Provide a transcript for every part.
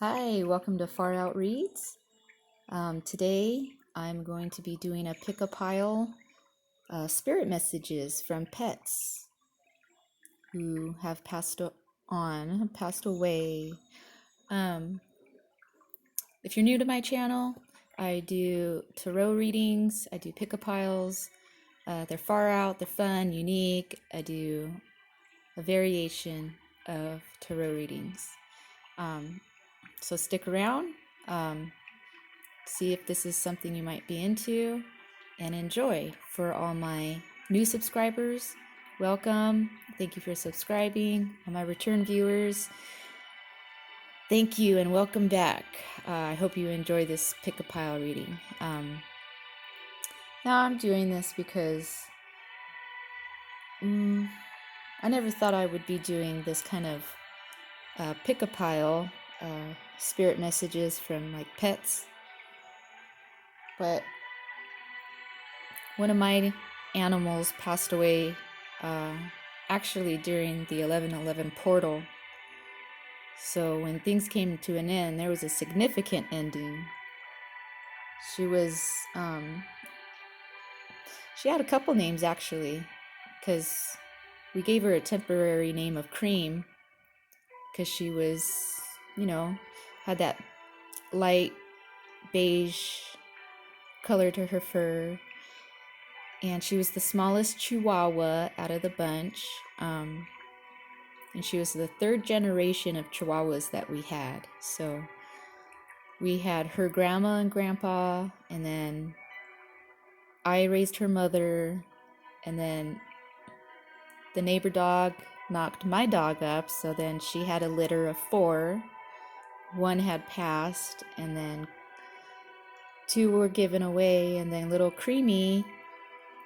Hi, welcome to FarrOwt Reads. Today I'm going to be doing a pick-a-pile spirit messages from pets who have passed away. If you're new to my channel, I do tarot readings, I do pick-a-piles. They're far out, they're fun, unique. I do a variation of tarot readings. So stick around. See if this is something you might be into and enjoy. For all my new subscribers, welcome. Thank you for subscribing. All my return viewers, thank you and welcome back. I hope you enjoy this pick-a-pile reading. Now I'm doing this because I never thought I would be doing this kind of pick-a-pile spirit messages from like pets. But one of my animals passed away actually during the 11/11 portal. So when things came to an end, there was a significant ending. She was, she had a couple names actually, because we gave her a temporary name of Cream, because she was, had that light beige color to her fur. And she was the smallest Chihuahua out of the bunch. And she was the third generation of Chihuahuas that we had. So we had her grandma and grandpa, and then I raised her mother, and then the neighbor dog knocked my dog up, so then she had a litter of 4. One had passed, and then 2 were given away, and then little Creamy,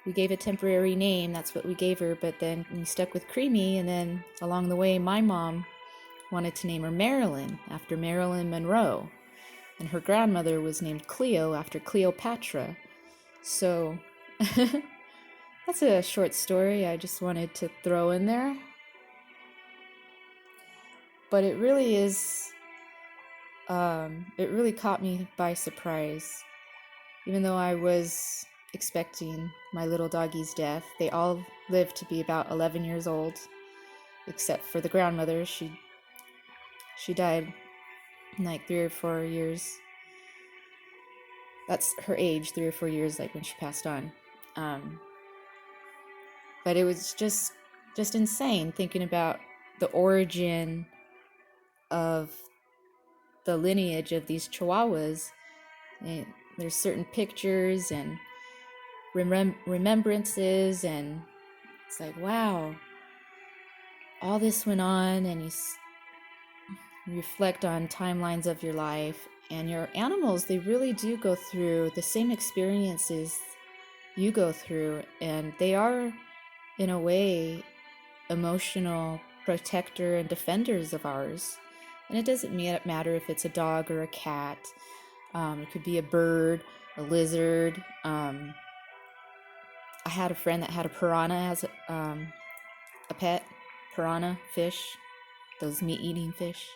we gave a temporary name, that's what we gave her, but then we stuck with Creamy, and then along the way my mom wanted to name her Marilyn, after Marilyn Monroe, and her grandmother was named Cleo, after Cleopatra. So that's a short story I just wanted to throw in there. But it really is, it really caught me by surprise. Even though I was expecting my little doggy's death, they all lived to be about 11 years old, except for the grandmother. She died in like 3 or 4 years. That's her age, 3 or 4 years, like when she passed on. But it was just insane thinking about the origin of the lineage of these Chihuahuas. There's certain pictures and remembrances, and it's like, wow, all this went on, and you reflect on timelines of your life, and your animals, they really do go through the same experiences you go through, and they are, in a way, emotional protector and defenders of ours. And it doesn't matter if it's a dog or a cat. It could be a bird, a lizard. I had a friend that had a piranha as a pet. Piranha fish, those meat-eating fish.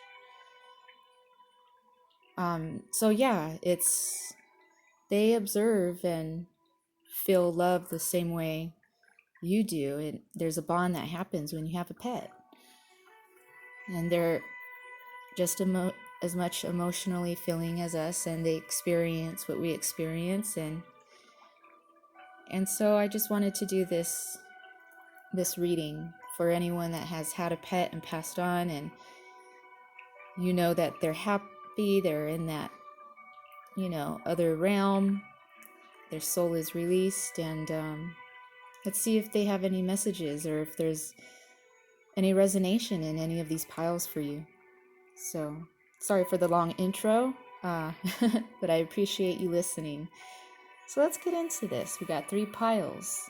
So yeah, they observe and feel love the same way you do. And there's a bond that happens when you have a pet. And they're just as much emotionally feeling as us, and they experience what we experience. And so I just wanted to do this reading for anyone that has had a pet and passed on, and you know that they're happy, they're in that, other realm, their soul is released. And let's see if they have any messages, or if there's any resonance in any of these piles for you. So sorry for the long intro, but I appreciate you listening. So let's get into this. We got 3 piles.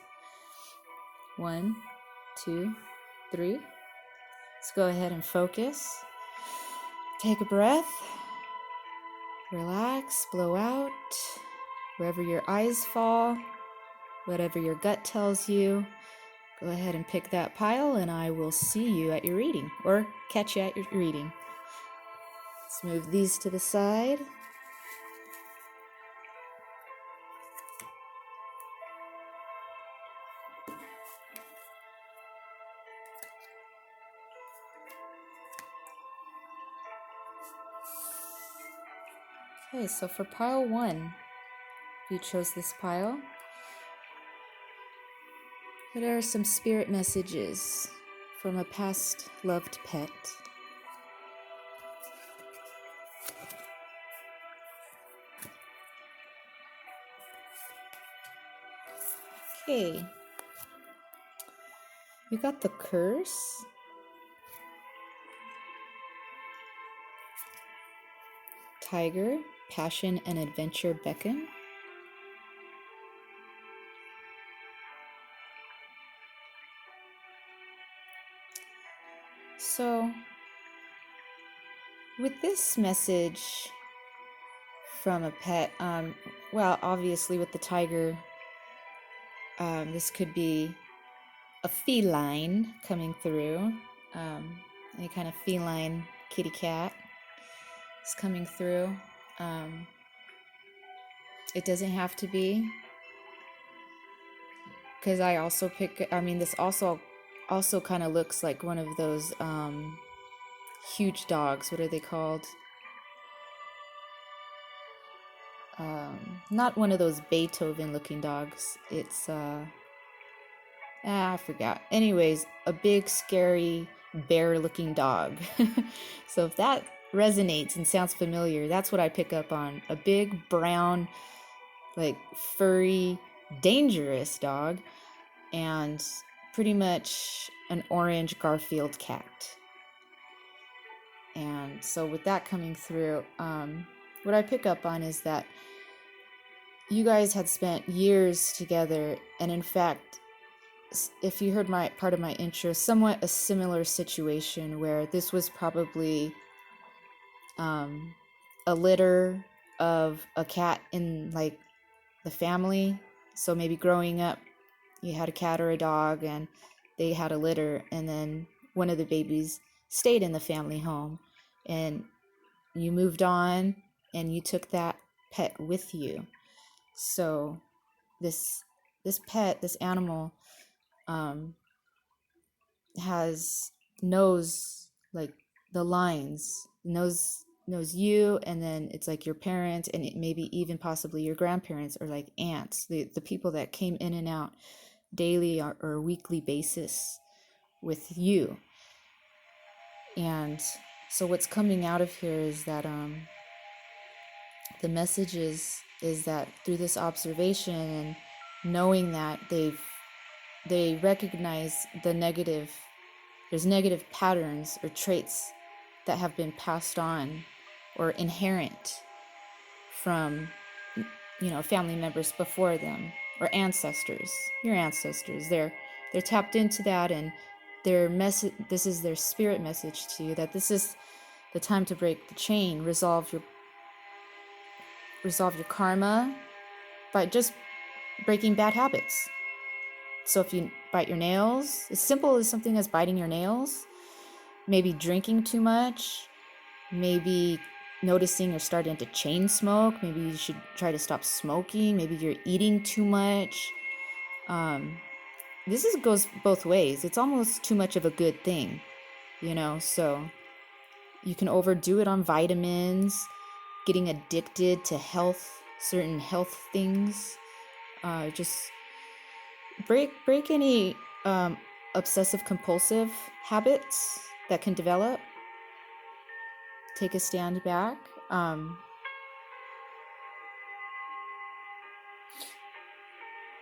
1, 2, 3. Let's go ahead and focus. Take a breath. Relax, blow out. Wherever your eyes fall, whatever your gut tells you, go ahead and pick that pile, and I will see you at your reading, or catch you at your reading. Let's move these to the side. Okay, so for pile 1, you chose this pile. What are some spirit messages from a past loved pet? Okay. You got the curse. Tiger, passion and adventure beckon. So, with this message from a pet, well, obviously with the tiger, this could be a feline coming through. Any kind of feline kitty cat is coming through. It doesn't have to be, because I also this also kind of looks like one of those huge dogs. What are they called? Not one of those Beethoven looking dogs. It's I forgot. Anyways, a big scary bear looking dog. So if that resonates and sounds familiar, that's what I pick up on. A big brown, like furry, dangerous dog, and pretty much an orange Garfield cat. And so with that coming through, what I pick up on is that you guys had spent years together, and in fact, if you heard my part of my intro, somewhat a similar situation where this was probably a litter of a cat in like the family. So maybe growing up, you had a cat or a dog and they had a litter, and then one of the babies stayed in the family home, and you moved on and you took that pet with you. So this pet, this animal, knows like the lines, knows you, and then it's like your parents, and it maybe even possibly your grandparents or like aunts, the people that came in and out daily or weekly basis with you. And so what's coming out of here is that the message is that through this observation and knowing that they recognize there's negative patterns or traits that have been passed on or inherent from family members before them, or ancestors, your ancestors. They're tapped into that, and this is their spirit message to you, that this is the time to break the chain, resolve your karma by just breaking bad habits. So if you bite your nails, as simple as something as biting your nails, maybe drinking too much, maybe noticing you're starting to chain smoke, maybe you should try to stop smoking, maybe you're eating too much. This goes both ways. It's almost too much of a good thing, so you can overdo it on vitamins, getting addicted to certain health things. Just break any obsessive compulsive habits that can develop. Take a stand back.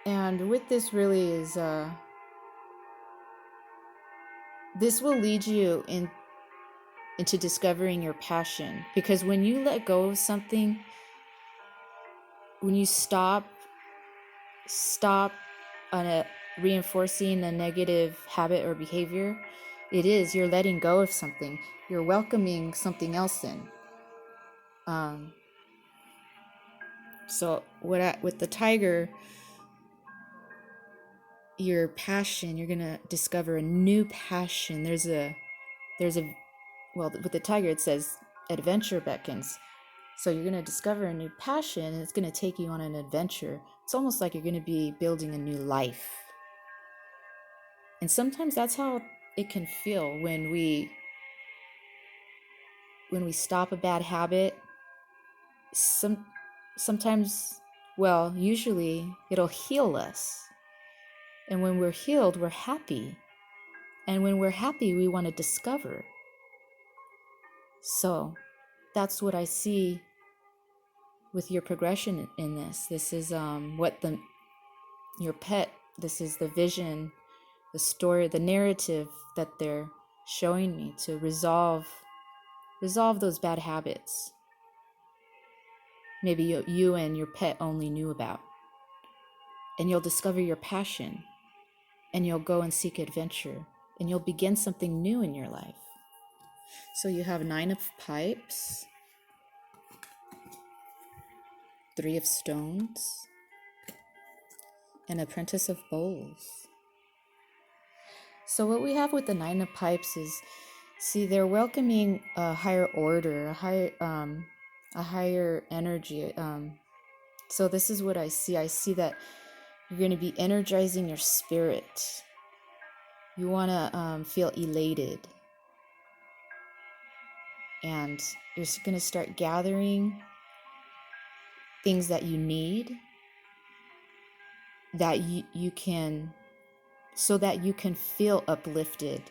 And with this really is this will lead you into discovering your passion, because when you let go of something, when you stop on reinforcing a negative habit or behavior, you're letting go of something. You're welcoming something else in. So with the tiger, your passion, you're gonna discover a new passion. There's a well, with the tiger, it says adventure beckons. So you're going to discover a new passion, and it's going to take you on an adventure. It's almost like you're going to be building a new life. And sometimes that's how it can feel when we stop a bad habit. Sometimes, well, usually it'll heal us. And when we're healed, we're happy. And when we're happy, we want to discover. So that's what I see with your progression in this. This is your pet, this is the vision, the story, the narrative that they're showing me to resolve those bad habits. Maybe you and your pet only knew about. And you'll discover your passion, and you'll go and seek adventure, and you'll begin something new in your life. So you have 9 of pipes, 3 of stones, and apprentice of bowls. So what we have with the 9 of pipes is, see, they're welcoming a higher order, a higher energy. So this is what I see. I see that you're going to be energizing your spirit. You want to feel elated. And you're going to start gathering things that you need, that you can, so that you can feel uplifted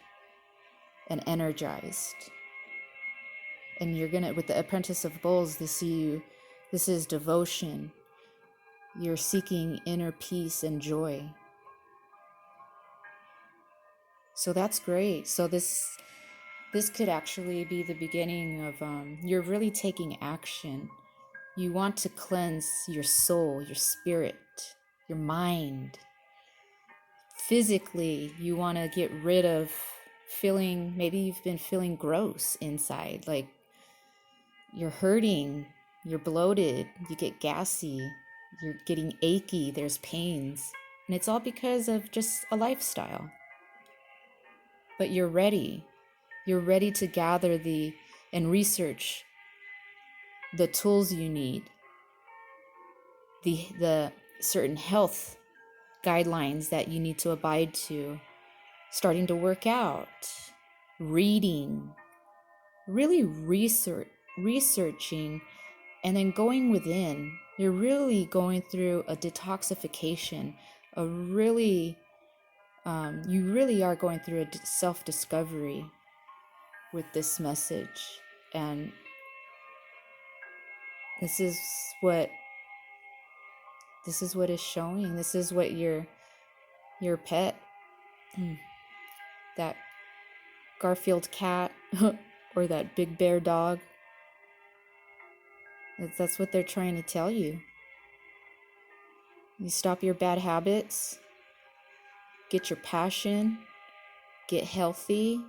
and energized. And you're going to, with the apprentice of bowls, this is devotion. You're seeking inner peace and joy. So that's great. So this could actually be the beginning of, you're really taking action. You want to cleanse your soul, your spirit, your mind. Physically, you want to get rid of maybe you've been feeling gross inside, like you're hurting, you're bloated, you get gassy, you're getting achy, there's pains. And it's all because of just a lifestyle. But you're ready. You're ready to gather and research the tools you need, the certain health guidelines that you need to abide to, starting to work out, reading, really researching, and then going within. You're really going through a detoxification, you really are going through a self-discovery with this message. And this is what is showing. This is what your pet, that Garfield cat or that big bear dog, that's what they're trying to tell you. You stop your bad habits, get your passion, get healthy,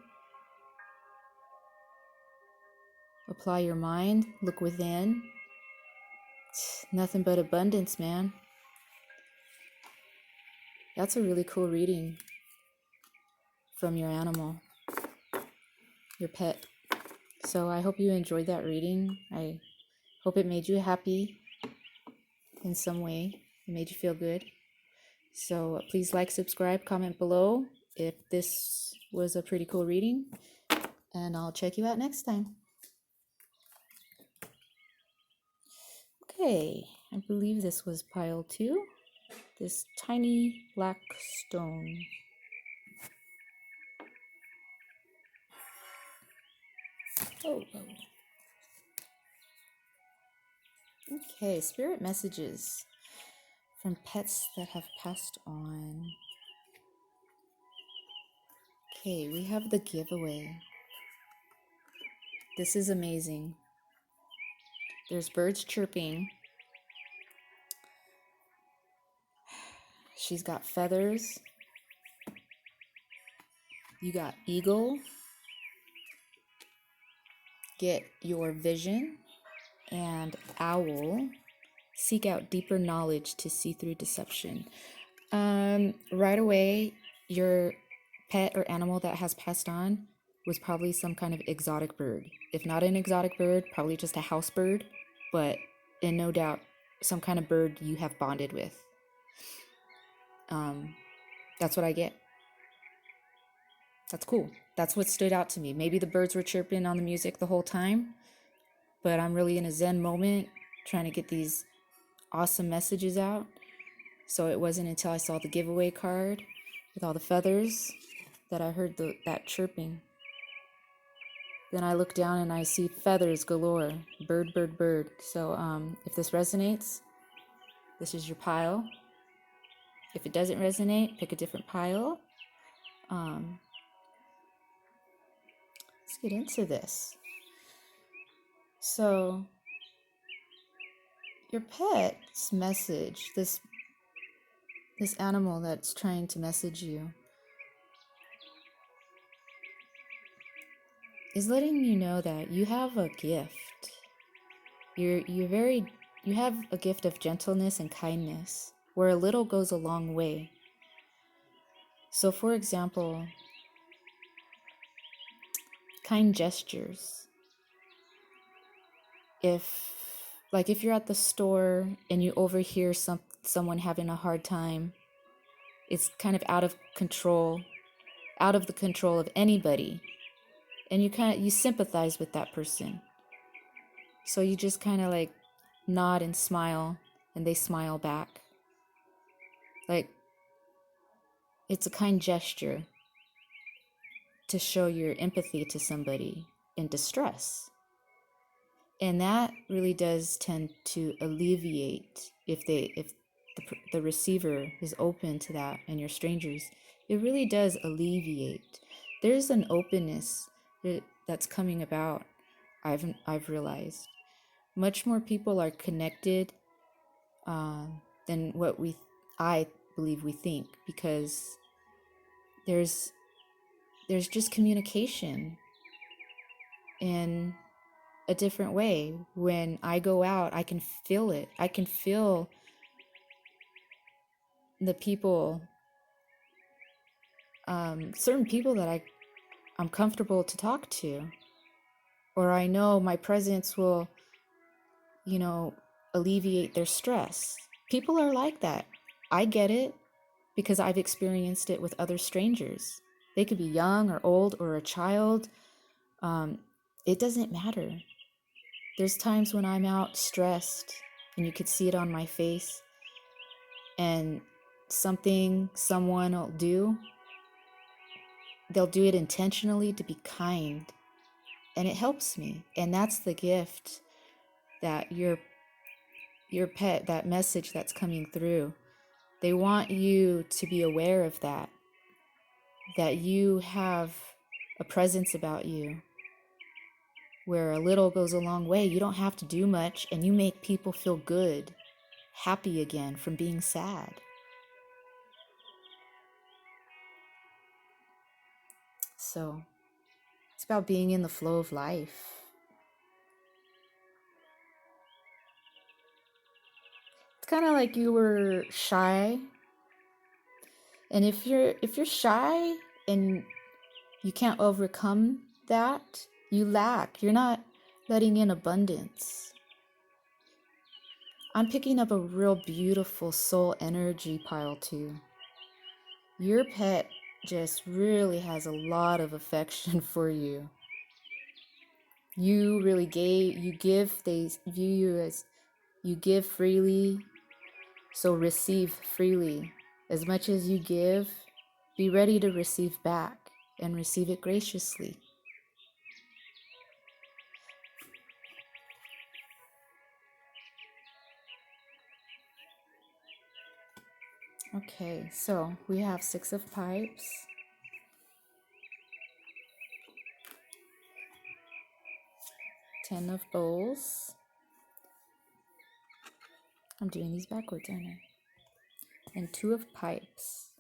apply your mind, look within. It's nothing but abundance, man. That's a really cool reading from your animal, your pet. So I hope you enjoyed that reading. I hope it made you happy in some way. It made you feel good. So please like, subscribe, comment below if this was a pretty cool reading. And I'll check you out next time. Okay, I believe this was pile 2. This tiny black stone. Oh. Okay, spirit messages from pets that have passed on. Okay, we have the giveaway. This is amazing. There's birds chirping. She's got feathers. You got eagle. Get your vision. And owl. Seek out deeper knowledge to see through deception. Right away, your pet or animal that has passed on, was probably some kind of exotic bird. If not an exotic bird, probably just a house bird, but in no doubt some kind of bird you have bonded with. That's what I get. That's cool. That's what stood out to me. Maybe the birds were chirping on the music the whole time, but I'm really in a Zen moment trying to get these awesome messages out. So it wasn't until I saw the giveaway card with all the feathers that I heard that chirping. Then I look down and I see feathers galore. Bird, bird, bird. So if this resonates, this is your pile. If it doesn't resonate, pick a different pile. Let's get into this. So your pet's message, this animal that's trying to message you, is letting you know that you have a gift. You have a gift of gentleness and kindness, where a little goes a long way. So for example, kind gestures. If you're at the store and you overhear someone having a hard time, it's kind of out of the control of anybody, and you sympathize with that person. So you just kind of like nod and smile, and they smile back. Like, it's a kind gesture to show your empathy to somebody in distress. And that really does tend to alleviate, if the receiver is open to that and you're strangers, it really does alleviate. There's an openness that's coming about. I've realized much more people are connected than what I believe we think, because there's just communication in a different way. When I go out, I can feel it. I can feel the people, certain people that I'm comfortable to talk to, or I know my presence will, alleviate their stress. People are like that. I get it because I've experienced it with other strangers. They could be young or old or a child. It doesn't matter. There's times when I'm out stressed and you could see it on my face, and someone will do, they'll do it intentionally to be kind, and it helps me. And that's the gift that your pet, that message that's coming through, they want you to be aware of that you have a presence about you, where a little goes a long way. You don't have to do much, and you make people feel good, happy again from being sad. So it's about being in the flow of life. It's kind of like you were shy. And if you're shy and you can't overcome that, you lack. You're not letting in abundance. I'm picking up a real beautiful soul energy pile too. Your pet just really has a lot of affection for you. You really give, they view you as you give freely, so receive freely. As much as you give, be ready to receive back, and receive it graciously. Okay, so we have 6 of pipes, 10 of bowls. I'm doing these backwards, aren't I? And 2 of pipes.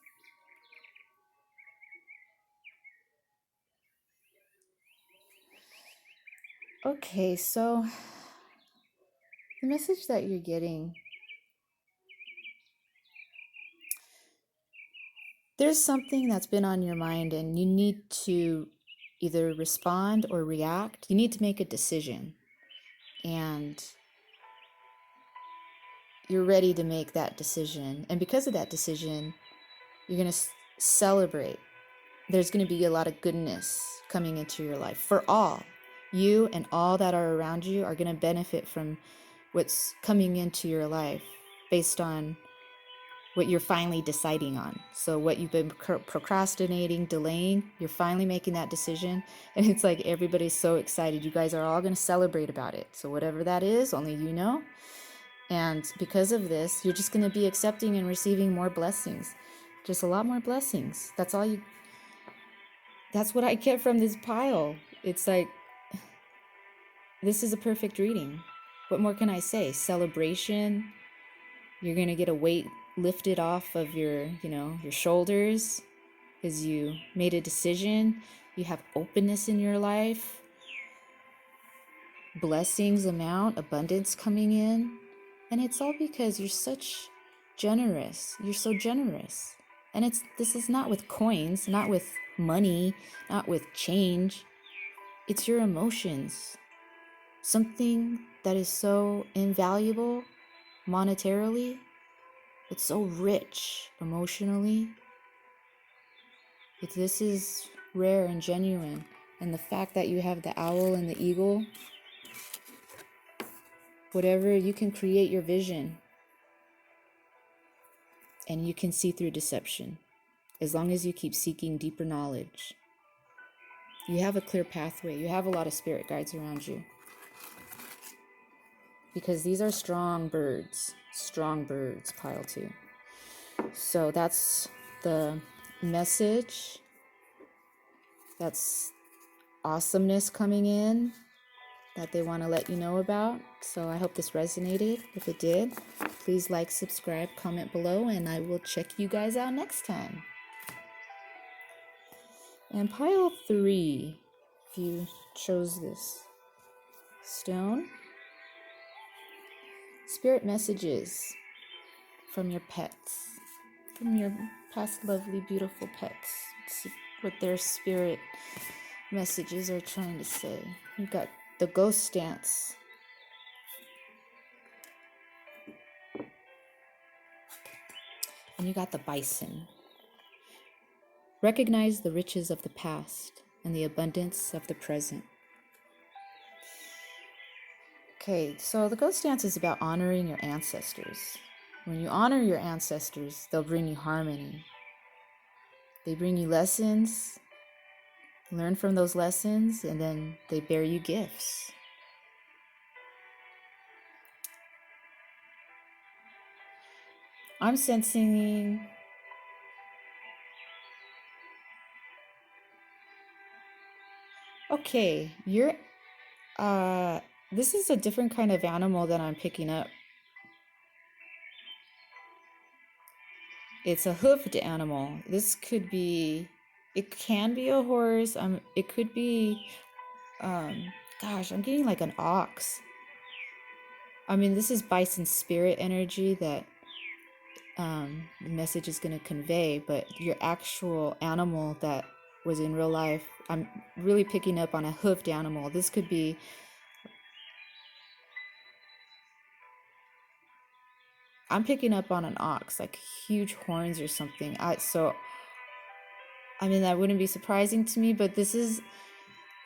Okay, so the message that you're getting, there's something that's been on your mind, and you need to either respond or react. You need to make a decision. And you're ready to make that decision. And because of that decision, you're going to celebrate. There's going to be a lot of goodness coming into your life for all. You and all that are around you are going to benefit from what's coming into your life based on what you're finally deciding on. So what you've been procrastinating, delaying, you're finally making that decision. And it's like everybody's so excited. You guys are all going to celebrate about it. So whatever that is, only you know. And because of this, you're just going to be accepting and receiving more blessings. Just a lot more blessings. That's what I get from this pile. It's like, this is a perfect reading. What more can I say? Celebration. You're going to get a weight lifted off of your shoulders because you made a decision. You have openness in your life. Blessings amount, abundance coming in. And it's all because you're such generous. You're so generous. And this is not with coins, not with money, not with change. It's your emotions. Something that is so invaluable monetarily, it's so rich emotionally. This is rare and genuine. And the fact that you have the owl and the eagle, whatever, you can create your vision. And you can see through deception. As long as you keep seeking deeper knowledge. You have a clear pathway. You have a lot of spirit guides around you. Because these are strong birds, pile 2. So that's the message. That's awesomeness coming in that they want to let you know about. So I hope this resonated. If it did, please like, subscribe, comment below, and I will check you guys out next time. And pile 3, if you chose this stone, spirit messages from your pets, from your past lovely, beautiful pets. Let's see what their spirit messages are trying to say. You got the ghost dance. And you got the bison. Recognize the riches of the past and the abundance of the present. Okay, so the ghost dance is about honoring your ancestors. When you honor your ancestors, they'll bring you harmony. They bring you lessons, learn from those lessons, and then they bear you gifts. I'm sensing okay, this is a different kind of animal that I'm picking up. It's a hoofed animal. It can be a horse. It could be, gosh, I'm getting like an ox. I mean, this is bison spirit energy that the message is going to convey, but your actual animal that was in real life, I'm really picking up on a hoofed animal. This could be I'm picking up on an ox, like huge horns or something. I mean, that wouldn't be surprising to me, but this is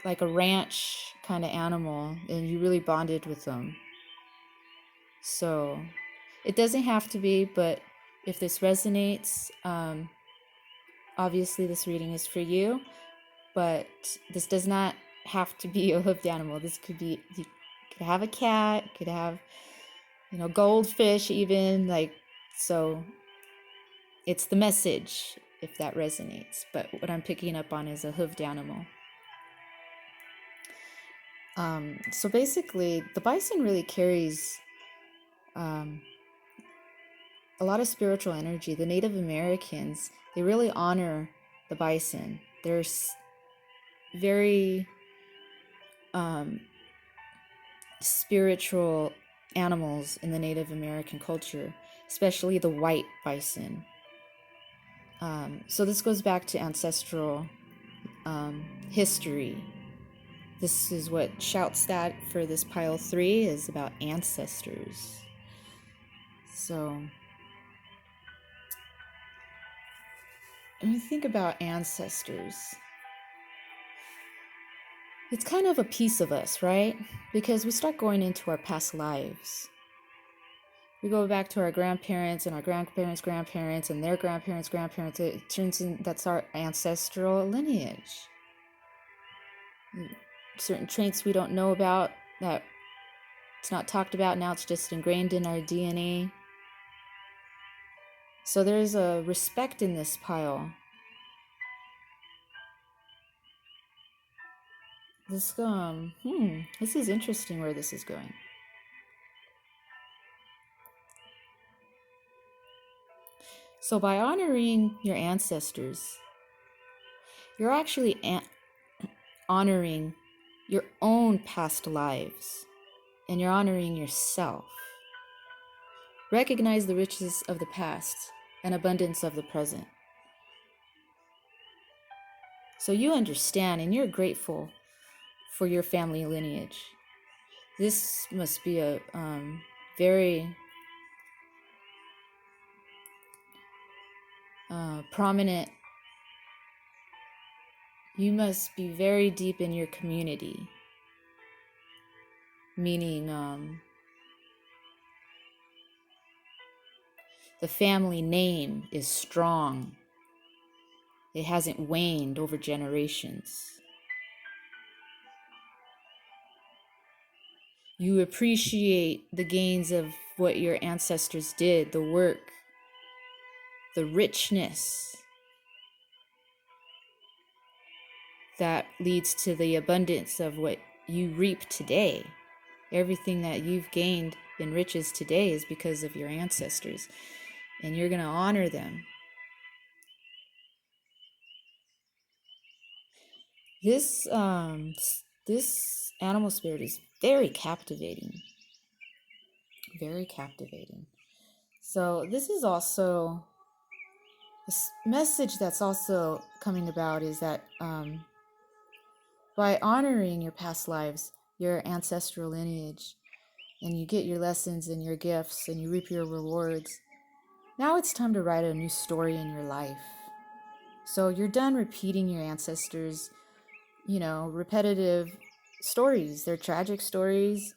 like a ranch kind of animal, and you really bonded with them. So it doesn't have to be, but if this resonates, obviously this reading is for you, but this does not have to be a hoofed animal. This could be, you could have a cat, could have, goldfish even, like, so it's the message if that resonates. But what I'm picking up on is a hoofed animal. So basically, the bison really carries a lot of spiritual energy. The Native Americans, they really honor the bison. They're very spiritual animals in the Native American culture, especially the white bison. So this goes back to ancestral history. This is what shout stat for this pile 3 is about ancestors. So when you think about ancestors, it's kind of a piece of us, right? Because we start going into our past lives. We go back to our grandparents and our grandparents' grandparents and their grandparents' grandparents. It turns in that's our ancestral lineage. Certain traits we don't know about, that it's not talked about now, it's just ingrained in our DNA. So there's a respect in this pile. This is interesting where this is going. So by honoring your ancestors, you're actually honoring your own past lives, and you're honoring yourself. Recognize the riches of the past and abundance of the present. So you understand and you're grateful for your family lineage. This must be a very prominent. You must be very deep in your community, meaning the family name is strong. It hasn't waned over generations. You appreciate the gains of what your ancestors did, the work, the richness that leads to the abundance of what you reap today. Everything that you've gained in riches today is because of your ancestors, and you're going to honor them. This animal spirit is very captivating. Very captivating. So this is also this message that's also coming about is that by honoring your past lives, your ancestral lineage, and you get your lessons and your gifts and you reap your rewards, now it's time to write a new story in your life. So you're done repeating your ancestors', repetitive stories. They're tragic stories,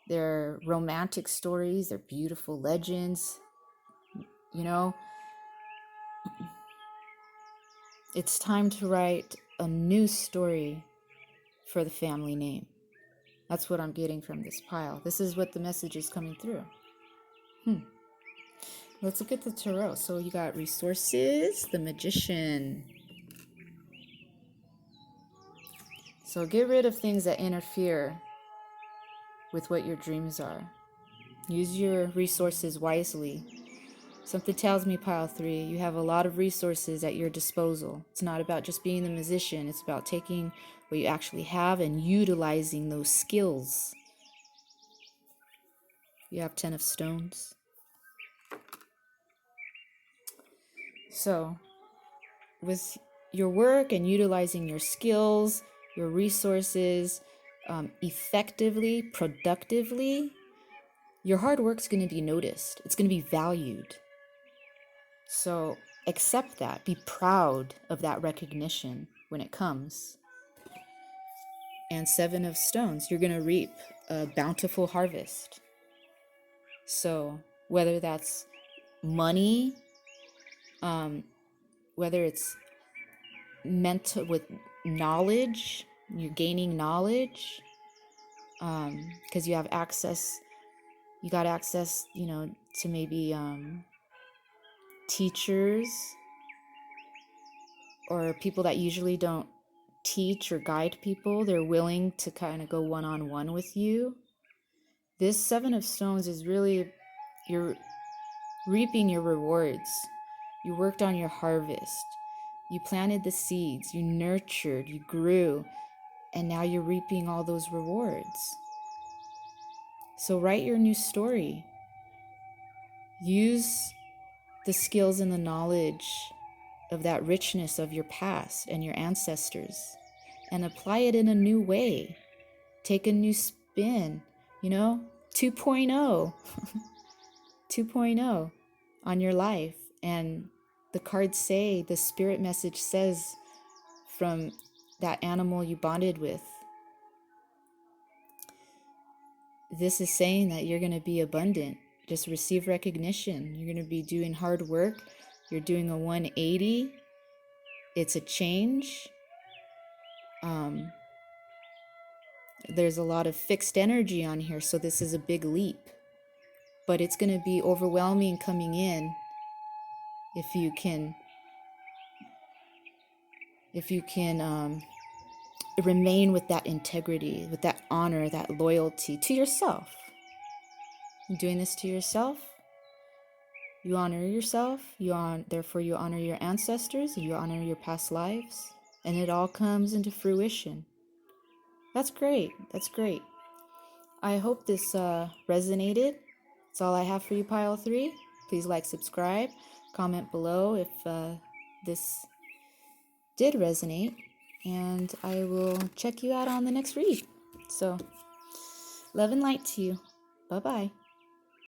they're romantic stories, they're beautiful legends. It's time to write a new story for the family name. That's what I'm getting from this pile. This is what the message is coming through. Let's look at the tarot. So you got resources, the magician. So get rid of things that interfere with what your dreams are. Use your resources wisely. Something tells me, pile 3, you have a lot of resources at your disposal. It's not about just being the musician. It's about taking what you actually have and utilizing those skills. You have 10 of stones. So with your work and utilizing your skills, your resources effectively, productively, your hard work's going to be noticed. It's going to be valued. So accept that. Be proud of that recognition when it comes. And 7 of stones, you're going to reap a bountiful harvest. So whether that's money, whether it's mental with knowledge, you're gaining knowledge, because you have access, you got access, to maybe teachers or people that usually don't teach or guide people. They're willing to kind of go one-on-one with you. This 7 of stones is really, you're reaping your rewards. You worked on your harvest. You planted the seeds. You nurtured. You grew. And now you're reaping all those rewards. So write your new story. Use the skills and the knowledge of that richness of your past and your ancestors and apply it in a new way. Take a new spin, 2.0, 2.0 on your life. And the cards say, the spirit message says, from that animal you bonded with, this is saying that you're going to be abundant. Just receive recognition. You're going to be doing hard work. You're doing a 180. It's a change. There's a lot of fixed energy on here, so this is a big leap. But it's going to be overwhelming coming in if you can remain with that integrity, with that honor, that loyalty to yourself. You're doing this to yourself. You honor yourself. Therefore, you honor your ancestors. You honor your past lives, and it all comes into fruition. That's great. That's great. I hope this resonated. That's all I have for you, Pile 3. Please like, subscribe, comment below if this did resonate, and I will check you out on the next read. So, love and light to you. Bye-bye.